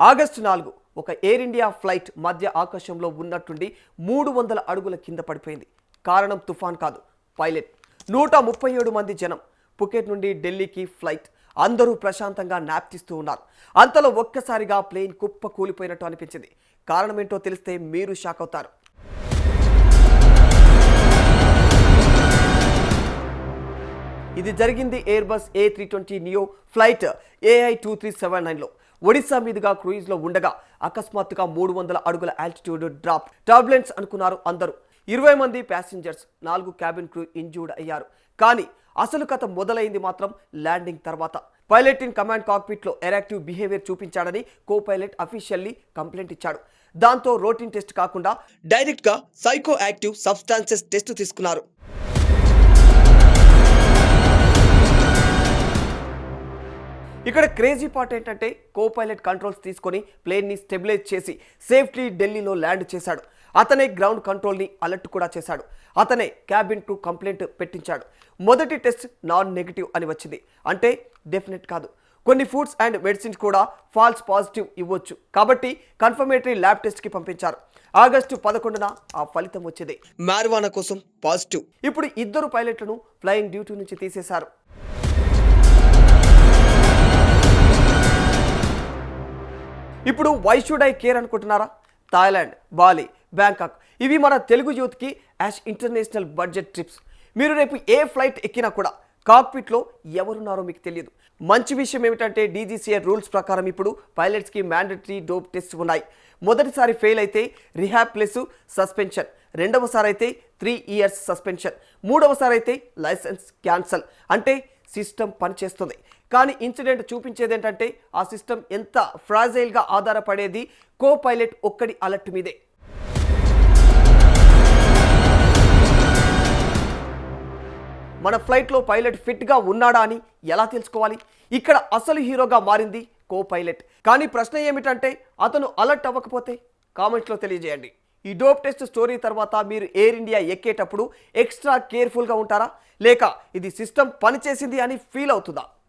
August 4 ఒక air India flight మధ్య ఆకాశంలో ఉన్నట్టుండి 300 అడుగుల కింద పడిపోయింది. కారణం తుఫాన్ కాదు, పైలట్. 137 మంది జనం. పుకెట్ నుండి ఢిల్లీకి ఫ్లైట్. అందరూ ప్రశాంతంగా నాప్ తీస్తూ ఉన్నారు. అంతలో ఒక్కసారిగా ప్లేన్ కుప్ప కూలిపోయినట్టు అనిపించింది. కారణం ఏంటో తెలిస్తే మీరు షాక్ అవుతారు. ఇది జరిగింది ఎయిర్బస్ A320 నియో ఫ్లైట్ AI2379లో. ఒడిశా మీదుగా క్రూయిజ్లో ఉండగా అకస్మాత్తుగా 300 అడుగుల ఆల్టిట్యూడ్ డ్రాప్. టర్బులెన్స్ అనుకున్నారు అందరూ. 20 మంది ప్యాసింజర్స్, 4 క్యాబిన్ క్రూ ఇంజూర్డ్ అయ్యారు. కానీ అసలు కథ మొదలైంది మాత్రం ల్యాండింగ్ తర్వాత. పైలట్ ఇన్ కమాండ్ కాక్పిట్లో ఎరాక్టివ్ బిహేవియర్ చూపించాడని కో పైలట్ అఫీషియల్లీ కంప్లైంట్ ఇచ్చాడు. దాంతో రోటీన్ టెస్ట్ కాకుండా డైరెక్ట్గా సైకో యాక్టివ్ సబ్స్టాన్సెస్ టెస్ట్ తీసుకున్నారు. ఇక్కడ క్రేజీ పార్ట్ ఏంటంటే కో పైలట్ కంట్రోల్స్ తీసుకొని ప్లేన్ని స్టెబిలైజ్ చేసి సేఫ్లీ ఢిల్లీలో ల్యాండ్ చేశాడు. అతనే గ్రౌండ్ కంట్రోల్ని అలర్ట్ కూడా చేశాడు. అతనే క్యాబిన్ టు కంప్లైంట్ పెట్టించాడు. మొదటి టెస్ట్ నాన్ నెగిటివ్ అని వచ్చింది. అంటే డెఫినెట్ కాదు. కొన్ని ఫుడ్స్ అండ్ మెడిసిన్స్ కూడా ఫాల్స్ పాజిటివ్ ఇవ్వచ్చు. కాబట్టి కన్ఫర్మేటరీ ల్యాబ్ టెస్ట్కి పంపించారు. ఆగస్టు 11న ఆ ఫలితం వచ్చింది. మారివానా కోసం పాజిటివ్. ఇప్పుడు ఇద్దరు పైలట్లను ఫ్లయింగ్ డ్యూటీ నుంచి తీసేశారు. ఇప్పుడు వై షుడ్ ఐ కేర్ అనుకుంటున్నారా? థాయిలాండ్, బాలి, బ్యాంకాక్ ఇవి మన తెలుగు యూత్కి యాష్ ఇంటర్నేషనల్ బడ్జెట్ ట్రిప్స్. మీరు రేపు ఏ ఫ్లైట్ ఎక్కినా కూడా కాక్పిట్లో ఎవరున్నారో మీకు తెలియదు. మంచి విషయం ఏమిటంటే DGCA రూల్స్ ప్రకారం ఇప్పుడు పైలట్స్కి మ్యాండటరీ డోప్ టెస్ట్ ఉన్నాయి. మొదటిసారి ఫెయిల్ అయితే రిహాబ్ ప్లస్ సస్పెన్షన్, రెండవసారి అయితే 3 ఇయర్స్ సస్పెన్షన్, మూడవసారి అయితే లైసెన్స్ క్యాన్సల్. అంటే సిస్టమ్ పనిచేస్తుంది. కానీ ఇన్సిడెంట్ చూపించేది ఏంటంటే ఆ సిస్టమ్ ఎంత ఫ్రాజైల్గా ఆధారపడేది కో పైలట్ ఒక్కడి అలర్ట్ మీదే. మన ఫ్లైట్లో పైలట్ ఫిట్గా ఉన్నాడా అని ఎలా తెలుసుకోవాలి? ఇక్కడ అసలు హీరోగా మారింది కో పైలట్. కానీ ప్రశ్న ఏమిటంటే అతను అలర్ట్ అవ్వకపోతే కామెంట్స్లో తెలియజేయండి. ఈ డోప్ టెస్ట్ స్టోరీ తర్వాత మీరు ఎయిర్ ఇండియా ఎక్కేటప్పుడు ఎక్స్ట్రా కేర్ఫుల్గా ఉంటారా? లేక ఇది సిస్టమ్ పనిచేసింది అని ఫీల్ అవుతుందా?